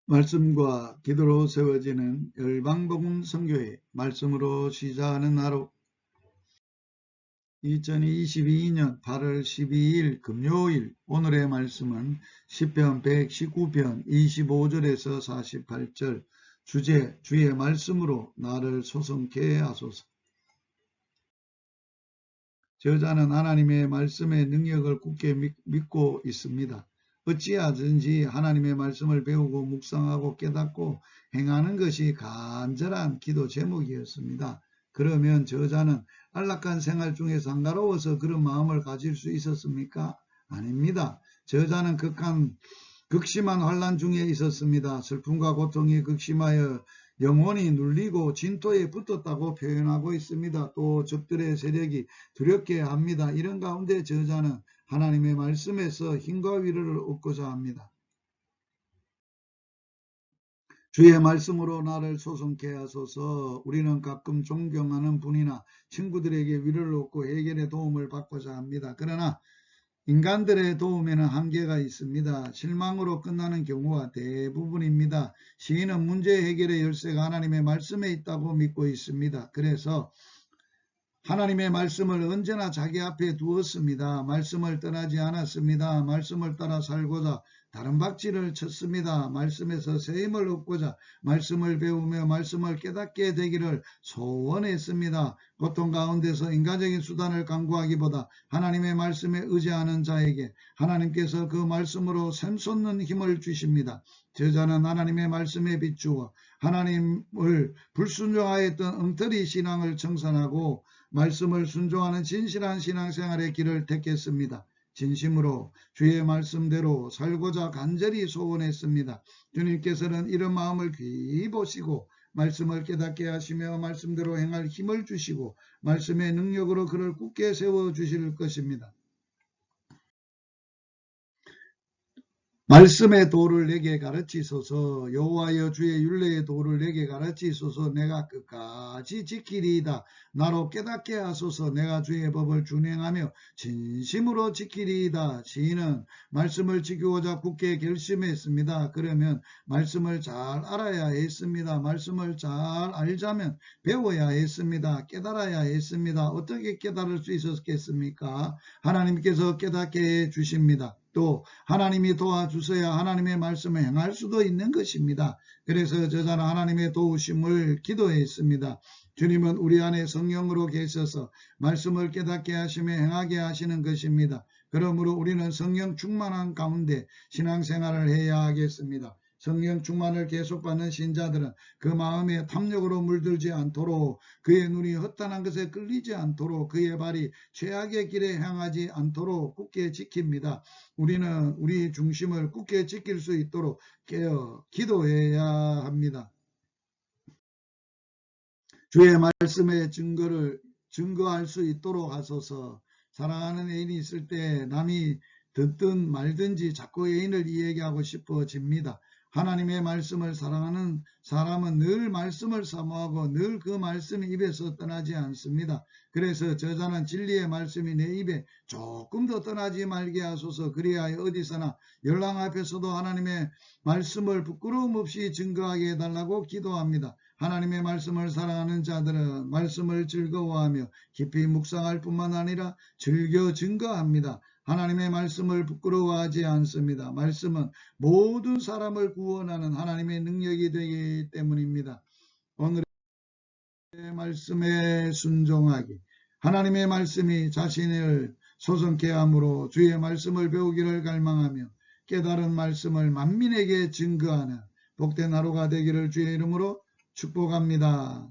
말씀과 기도로 세워지는 열방복음 선교회 말씀으로 시작하는 하루 2022년 8월 12일 금요일 오늘의 말씀은 시편 119편 25절에서 48절 주제 주의 말씀으로 나를 소성케 하소서. 저자는 하나님의 말씀의 능력을 굳게 믿고 있습니다. 어찌하든지 하나님의 말씀을 배우고 묵상하고 깨닫고 행하는 것이 간절한 기도 제목이었습니다. 그러면 저자는 안락한 생활 중에서 한가로워서 그런 마음을 가질 수 있었습니까? 아닙니다. 저자는 극심한 환난 중에 있었습니다. 슬픔과 고통이 극심하여 영혼이 눌리고 진토에 붙었다고 표현하고 있습니다. 또 적들의 세력이 두렵게 합니다. 이런 가운데 저자는 하나님의 말씀에서 힘과 위로를 얻고자 합니다. 주의 말씀으로 나를 소성케 하소서. 우리는 가끔 존경하는 분이나 친구들에게 위로를 얻고 해결의 도움을 받고자 합니다. 그러나 인간들의 도움에는 한계가 있습니다. 실망으로 끝나는 경우가 대부분입니다. 시인은 문제 해결의 열쇠가 하나님의 말씀에 있다고 믿고 있습니다. 그래서 하나님의 말씀을 언제나 자기 앞에 두었습니다. 말씀을 떠나지 않았습니다. 말씀을 따라 살고자 다른 박질을 쳤습니다. 말씀에서 새 힘을 얻고자 말씀을 배우며 말씀을 깨닫게 되기를 소원했습니다. 고통 가운데서 인간적인 수단을 강구하기보다 하나님의 말씀에 의지하는 자에게 하나님께서 그 말씀으로 샘솟는 힘을 주십니다. 저자는 하나님의 말씀에 비추어 하나님을 불순종하였던 엉터리 신앙을 청산하고 말씀을 순종하는 진실한 신앙생활의 길을 택했습니다. 진심으로 주의 말씀대로 살고자 간절히 소원했습니다. 주님께서는 이런 마음을 귀히 보시고 말씀을 깨닫게 하시며 말씀대로 행할 힘을 주시고 말씀의 능력으로 그를 굳게 세워주실 것입니다. 말씀의 도를 내게 가르치소서. 여호와여 주의 율례의 도를 내게 가르치소서. 내가 끝까지 지키리이다. 나로 깨닫게 하소서. 내가 주의 법을 준행하며 진심으로 지키리이다. 시인은 말씀을 지키고자 굳게 결심했습니다. 그러면 말씀을 잘 알아야 했습니다. 말씀을 잘 알자면 배워야 했습니다. 깨달아야 했습니다. 어떻게 깨달을 수 있었겠습니까? 하나님께서 깨닫게 해 주십니다. 또 하나님이 도와주셔야 하나님의 말씀을 행할 수도 있는 것입니다. 그래서 저자는 하나님의 도우심을 기도했습니다. 주님은 우리 안에 성령으로 계셔서 말씀을 깨닫게 하시며 행하게 하시는 것입니다. 그러므로 우리는 성령 충만한 가운데 신앙생활을 해야 하겠습니다. 성령 충만을 계속받는 신자들은 그 마음에 탐욕으로 물들지 않도록 그의 눈이 헛단한 것에 끌리지 않도록 그의 발이 죄악의 길에 향하지 않도록 굳게 지킵니다. 우리는 우리 중심을 굳게 지킬 수 있도록 깨어 기도해야 합니다. 주의 말씀의 증거할 수 있도록 하소서. 사랑하는 애인이 있을 때 남이 듣든 말든지 자꾸 애인을 이야기하고 싶어집니다. 하나님의 말씀을 사랑하는 사람은 늘 말씀을 사모하고 늘 그 말씀이 입에서 떠나지 않습니다. 그래서 저자는 진리의 말씀이 내 입에 조금 더 떠나지 말게 하소서. 그리하여 어디서나 열랑 앞에서도 하나님의 말씀을 부끄러움 없이 증거하게 해달라고 기도합니다. 하나님의 말씀을 사랑하는 자들은 말씀을 즐거워하며 깊이 묵상할 뿐만 아니라 즐겨 증거합니다. 하나님의 말씀을 부끄러워하지 않습니다. 말씀은 모든 사람을 구원하는 하나님의 능력이 되기 때문입니다. 오늘의 말씀에 순종하기. 하나님의 말씀이 자신을 소성케 함으로 주의 말씀을 배우기를 갈망하며 깨달은 말씀을 만민에게 증거하는 복된 하루가 되기를 주의 이름으로 축복합니다.